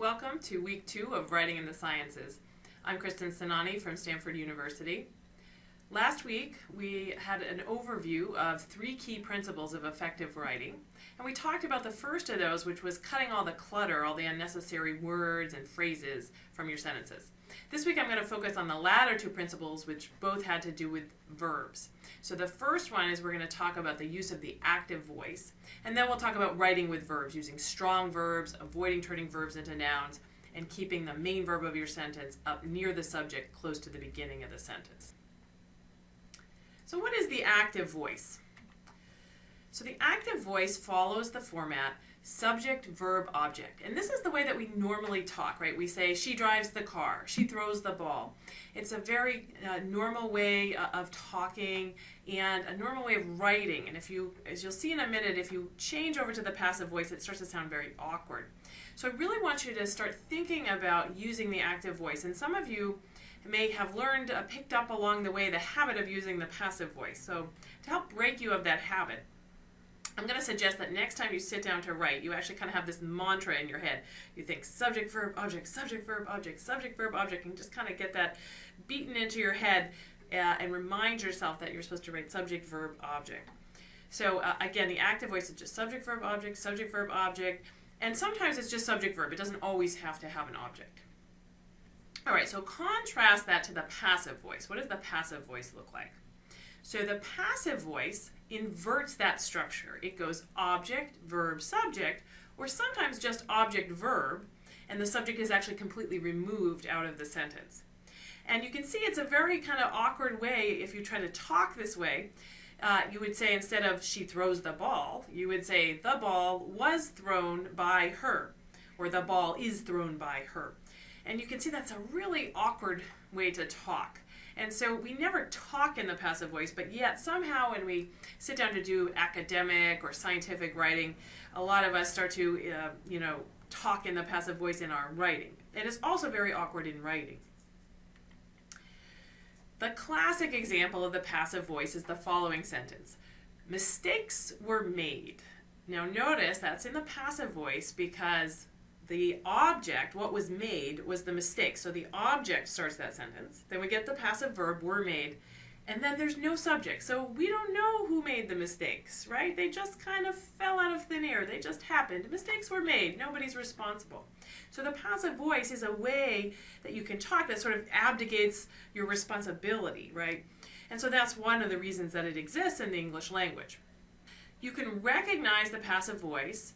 Welcome to week 2 of Writing in the Sciences. I'm Kristen Sinani from Stanford University. Last week we had an overview of 3 key principles of effective writing, and we talked about the first of those, which was cutting all the clutter, all the unnecessary words and phrases from your sentences. This week I'm going to focus on the latter 2 principles, which both had to do with verbs. So the first one is we're going to talk about the use of the active voice, and then we'll talk about writing with verbs, using strong verbs, avoiding turning verbs into nouns, and keeping the main verb of your sentence up near the subject, close to the beginning of the sentence. So what is the active voice? So the active voice follows the format subject, verb, object. And this is the way that we normally talk, right? We say, she drives the car, she throws the ball. It's a very normal way of talking and a normal way of writing. And if you, as you'll see in a minute, if you change over to the passive voice, it starts to sound very awkward. So I really want you to start thinking about using the active voice. And some of you may have learned, picked up along the way, the habit of using the passive voice. So to help break you of that habit, I'm going to suggest that next time you sit down to write, you actually kind of have this mantra in your head. You think subject, verb, object, subject, verb, object, subject, verb, object, and just kind of get that beaten into your head and remind yourself that you're supposed to write subject, verb, object. So again, the active voice is just subject, verb, object, and sometimes it's just subject, verb. It doesn't always have to have an object. All right, so contrast that to the passive voice. What does the passive voice look like? So the passive voice inverts that structure. It goes object, verb, subject, or sometimes just object, verb, and the subject is actually completely removed out of the sentence. And you can see it's a very kind of awkward way if you try to talk this way. You would say, instead of she throws the ball, you would say the ball was thrown by her, or the ball is thrown by her. And you can see that's a really awkward way to talk. And so we never talk in the passive voice, but yet somehow when we sit down to do academic or scientific writing, a lot of us start to, talk in the passive voice in our writing. And it's also very awkward in writing. The classic example of the passive voice is the following sentence. Mistakes were made. Now notice that's in the passive voice because the object, what was made, was the mistake. So the object starts that sentence. Then we get the passive verb, were made. And then there's no subject. So we don't know who made the mistakes, right? They just kind of fell out of thin air. They just happened. Mistakes were made. Nobody's responsible. So the passive voice is a way that you can talk that sort of abdicates your responsibility, right? And so that's one of the reasons that it exists in the English language. You can recognize the passive voice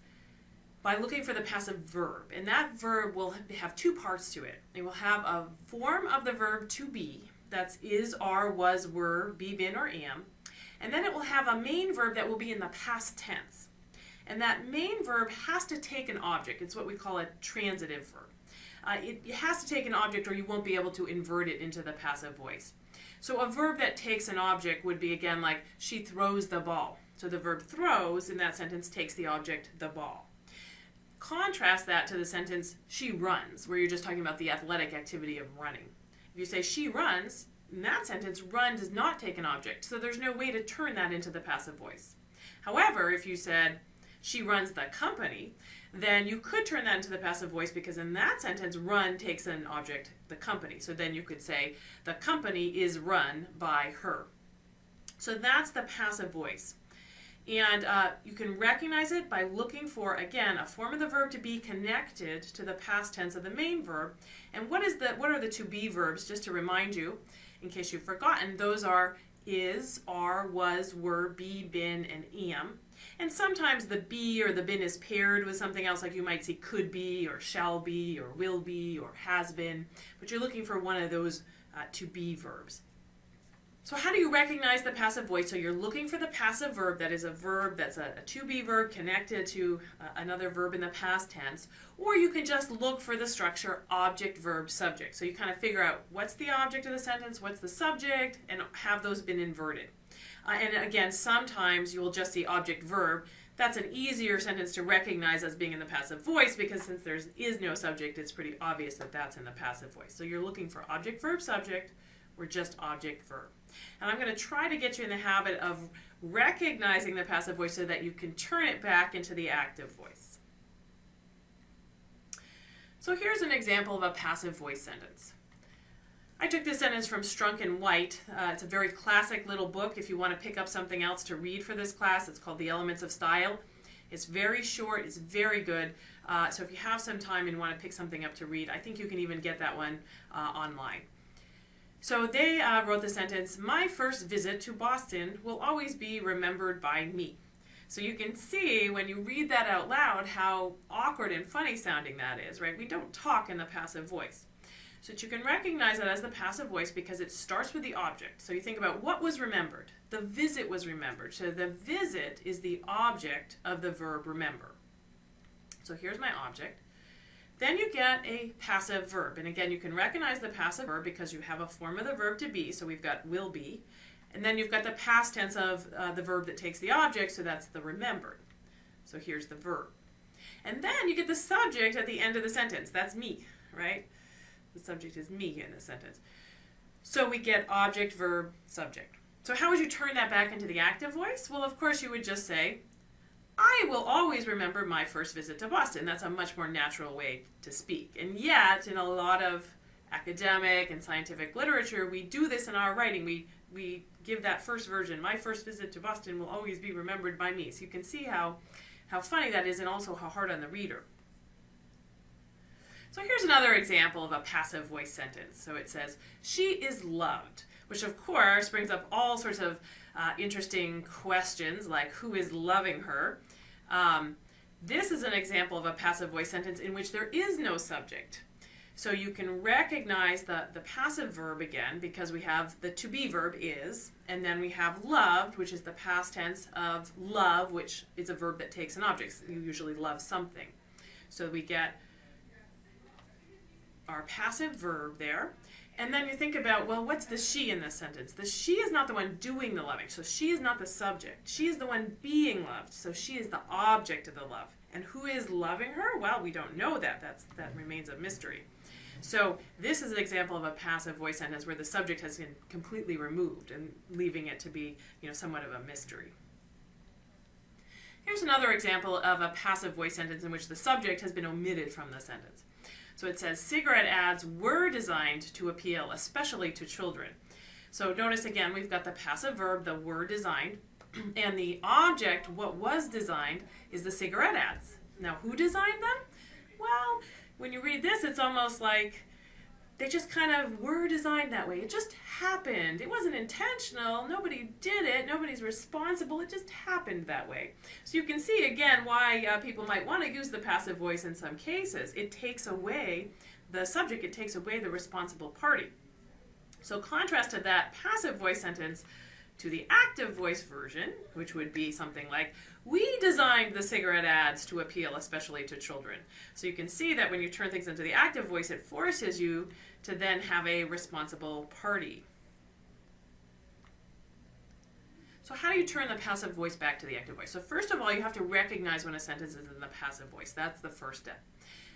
by looking for the passive verb. And that verb will have 2 parts to it. It will have a form of the verb to be, that's is, are, was, were, be, been, or am. And then it will have a main verb that will be in the past tense. And that main verb has to take an object. It's what we call a transitive verb. It has to take an object or you won't be able to invert it into the passive voice. So a verb that takes an object would be, again, like she throws the ball. So the verb throws in that sentence takes the object, the ball. Contrast that to the sentence, she runs, where you're just talking about the athletic activity of running. If you say she runs, in that sentence, run does not take an object, so there's no way to turn that into the passive voice. However, if you said, she runs the company, then you could turn that into the passive voice because in that sentence, run takes an object, the company. So then you could say, the company is run by her. So that's the passive voice. And you can recognize it by looking for, again, a form of the verb to be connected to the past tense of the main verb. And what are the to be verbs, just to remind you, in case you've forgotten? Those are is, are, was, were, be, been, and am. And sometimes the be or the been is paired with something else, like you might see could be, or shall be, or will be, or has been. But you're looking for one of those to be verbs. So how do you recognize the passive voice? So you're looking for the passive verb that is a verb that's a to-be verb connected to another verb in the past tense, or you can just look for the structure object, verb, subject. So you kind of figure out what's the object of the sentence, what's the subject, and have those been inverted. And again, sometimes you will just see object, verb. That's an easier sentence to recognize as being in the passive voice because since there is no subject, it's pretty obvious that that's in the passive voice. So you're looking for object, verb, subject, or just object, verb. And I'm going to try to get you in the habit of recognizing the passive voice so that you can turn it back into the active voice. So here's an example of a passive voice sentence. I took this sentence from Strunk and White. It's a very classic little book. If you want to pick up something else to read for this class, it's called The Elements of Style. It's very short. It's very good. So if you have some time and want to pick something up to read, I think you can even get that one online. So they wrote the sentence, "My first visit to Boston will always be remembered by me." So you can see when you read that out loud how awkward and funny sounding that is, right? We don't talk in the passive voice. So that you can recognize it as the passive voice because it starts with the object. So you think about what was remembered. The visit was remembered. So the visit is the object of the verb remember. So here's my object. Then you get a passive verb. And again, you can recognize the passive verb because you have a form of the verb to be. So we've got will be. And then you've got the past tense of the verb that takes the object. So that's the remembered. So here's the verb. And then you get the subject at the end of the sentence. That's me, right? The subject is me in this sentence. So we get object, verb, subject. So how would you turn that back into the active voice? Well, of course, you would just say, I will always remember my first visit to Boston. That's a much more natural way to speak. And yet, in a lot of academic and scientific literature, we do this in our writing. We give that first version, my first visit to Boston will always be remembered by me. So you can see how funny that is and also how hard on the reader. So here's another example of a passive voice sentence. So it says, she is loved, which of course brings up all sorts of interesting questions like who is loving her. This is an example of a passive voice sentence in which there is no subject. So you can recognize the passive verb again because we have the to be verb is, and then we have loved, which is the past tense of love, which is a verb that takes an object. You usually love something. So we get our passive verb there. And then you think about, well, what's the she in this sentence? The she is not the one doing the loving, so she is not the subject. She is the one being loved, so she is the object of the love. And who is loving her? Well, we don't know that. That remains a mystery. So this is an example of a passive voice sentence where the subject has been completely removed and leaving it to be, somewhat of a mystery. Here's another example of a passive voice sentence in which the subject has been omitted from the sentence. So it says, cigarette ads were designed to appeal especially to children. So notice again, we've got the passive verb, the were designed, and the object, what was designed, is the cigarette ads. Now, who designed them? Well, when you read this, it's almost like they just kind of were designed that way. It just happened. It wasn't intentional. Nobody did it. Nobody's responsible. It just happened that way. So you can see, again, why people might want to use the passive voice in some cases. It takes away the subject. It takes away the responsible party. So contrast to that passive voice sentence to the active voice version, which would be something like, we designed the cigarette ads to appeal especially to children. So you can see that when you turn things into the active voice, it forces you to then have a responsible party. So how do you turn the passive voice back to the active voice? So first of all, you have to recognize when a sentence is in the passive voice. That's the first step.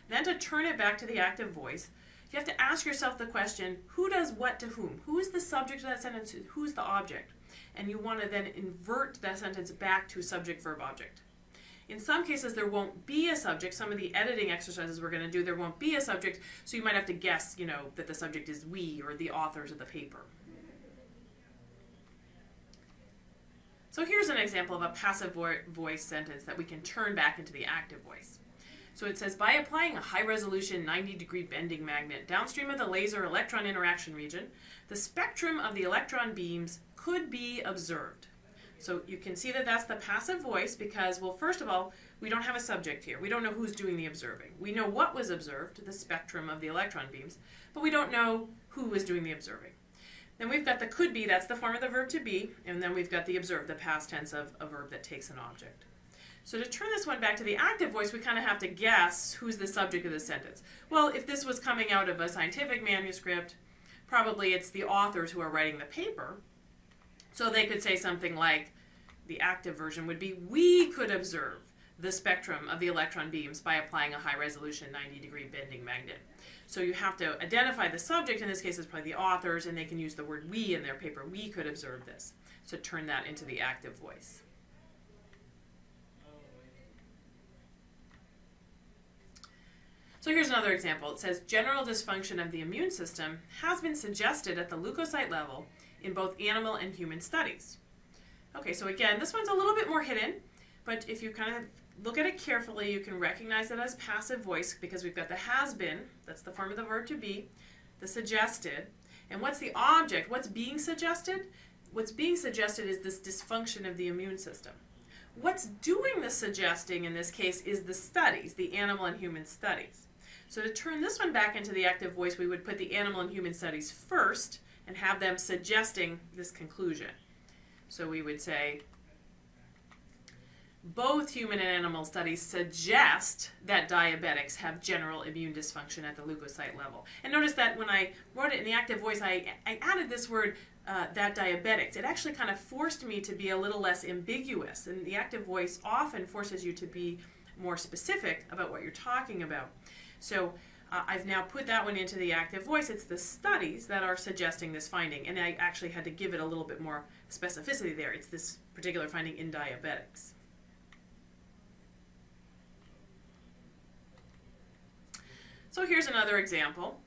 Then to turn it back to the active voice, you have to ask yourself the question, who does what to whom? Who is the subject of that sentence? Who's the object? And you want to then invert that sentence back to subject, verb, object. In some cases, there won't be a subject. Some of the editing exercises we're going to do, there won't be a subject, so you might have to guess, that the subject is we or the authors of the paper. So here's an example of a passive voice sentence that we can turn back into the active voice. So it says, by applying a high-resolution 90-degree bending magnet downstream of the laser electron interaction region, the spectrum of the electron beams could be observed. So you can see that that's the passive voice because, well, first of all, we don't have a subject here. We don't know who's doing the observing. We know what was observed, the spectrum of the electron beams, but we don't know who was doing the observing. Then we've got the could be, that's the form of the verb to be, and then we've got the observed, the past tense of a verb that takes an object. So to turn this one back to the active voice, we kind of have to guess who's the subject of the sentence. Well, if this was coming out of a scientific manuscript, probably it's the authors who are writing the paper. So they could say something like, the active version would be, we could observe the spectrum of the electron beams by applying a high-resolution 90-degree bending magnet. So you have to identify the subject, in this case it's probably the authors, and they can use the word we in their paper. We could observe this. So turn that into the active voice. So here's another example. It says general dysfunction of the immune system has been suggested at the leukocyte level in both animal and human studies. Okay, so again, this one's a little bit more hidden, but if you kind of look at it carefully, you can recognize it as passive voice because we've got the has been, that's the form of the verb to be, the suggested, and what's the object? What's being suggested? What's being suggested is this dysfunction of the immune system. What's doing the suggesting in this case is the studies, the animal and human studies. So to turn this one back into the active voice, we would put the animal and human studies first and have them suggesting this conclusion. So we would say, both human and animal studies suggest that diabetics have general immune dysfunction at the leukocyte level. And notice that when I wrote it in the active voice, I added this word, that diabetics. It actually kind of forced me to be a little less ambiguous. And the active voice often forces you to be more specific about what you're talking about. So I've now put that one into the active voice. It's the studies that are suggesting this finding. And I actually had to give it a little bit more specificity there. It's this particular finding in diabetics. So here's another example.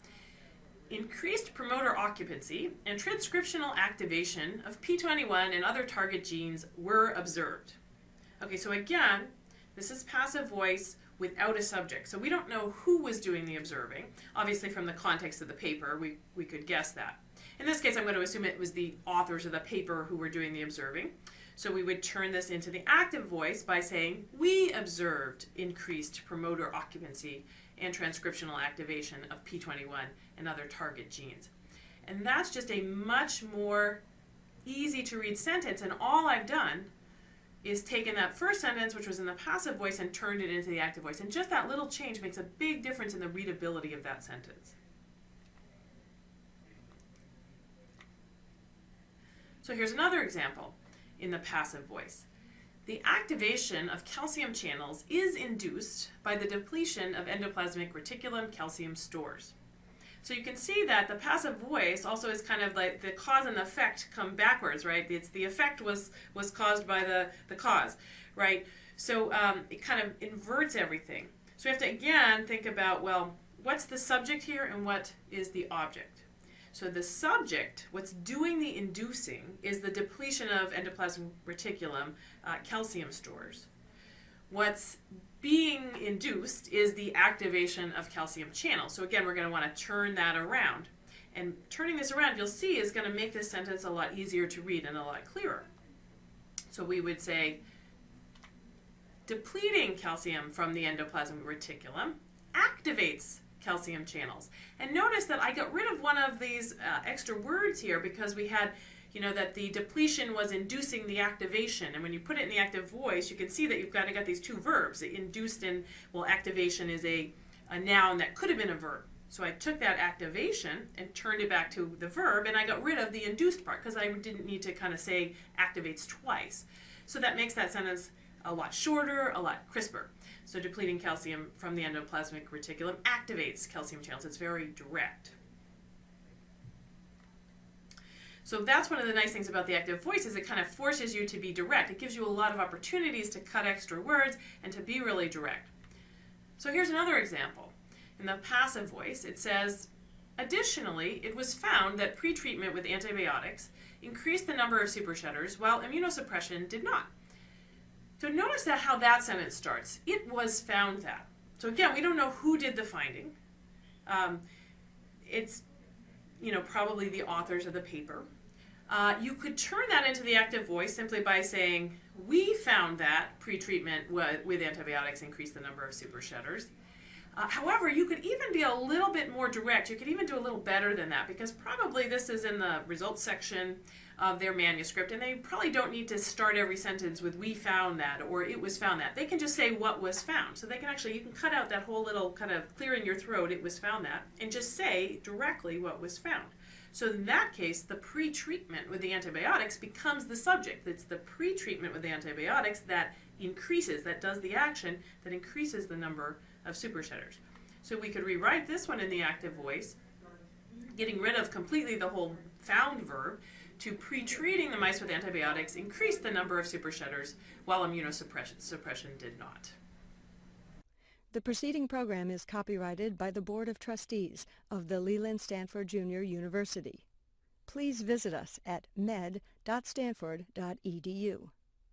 Increased promoter occupancy and transcriptional activation of P21 and other target genes were observed. Okay, so again, this is passive voice without a subject. So we don't know who was doing the observing. Obviously from the context of the paper, we could guess that. In this case, I'm going to assume it was the authors of the paper who were doing the observing. So we would turn this into the active voice by saying, we observed increased promoter occupancy and transcriptional activation of P21 and other target genes. And that's just a much more easy to read sentence, and all I've done is taken that first sentence, which was in the passive voice, and turned it into the active voice. And just that little change makes a big difference in the readability of that sentence. So here's another example in the passive voice. The activation of calcium channels is induced by the depletion of endoplasmic reticulum calcium stores. So you can see that the passive voice also is kind of like the cause and the effect come backwards, right? It's the effect was caused by the cause, right? So it kind of inverts everything. So we have to again think about, well, what's the subject here and what is the object? So the subject, what's doing the inducing, is the depletion of endoplasmic reticulum calcium stores. What's being induced is the activation of calcium channels. So again, we're going to want to turn that around. And turning this around, you'll see, is going to make this sentence a lot easier to read and a lot clearer. So we would say, depleting calcium from the endoplasmic reticulum activates calcium channels. And notice that I got rid of one of these extra words here because we had, that the depletion was inducing the activation. And when you put it in the active voice, you can see that you've got these two verbs. The induced and, well, activation is a noun that could have been a verb. So I took that activation and turned it back to the verb, and I got rid of the induced part because I didn't need to kind of say activates twice. So that makes that sentence a lot shorter, a lot crisper. So depleting calcium from the endoplasmic reticulum activates calcium channels. It's very direct. So that's one of the nice things about the active voice is it kind of forces you to be direct. It gives you a lot of opportunities to cut extra words and to be really direct. So here's another example. In the passive voice, it says, additionally, it was found that pretreatment with antibiotics increased the number of supershedders while immunosuppression did not. So notice how that sentence starts. It was found that. So again, we don't know who did the finding. It's, probably the authors of the paper. You could turn that into the active voice simply by saying, we found that pretreatment with antibiotics increased the number of supershedders. However, you could even be a little bit more direct. You could even do a little better than that because probably this is in the results section of their manuscript, and they probably don't need to start every sentence with we found that or it was found that. They can just say what was found. So they can you can cut out that whole little kind of clearing your throat, it was found that, and just say directly what was found. So in that case, the pre-treatment with the antibiotics becomes the subject. It's the pre-treatment with the antibiotics that increases, that does the action, that increases the number of supershedders. So we could rewrite this one in the active voice, getting rid of completely the whole found verb, to pre-treating the mice with antibiotics increased the number of supershedders while immunosuppression did not. The preceding program is copyrighted by the Board of Trustees of the Leland Stanford Junior University. Please visit us at med.stanford.edu.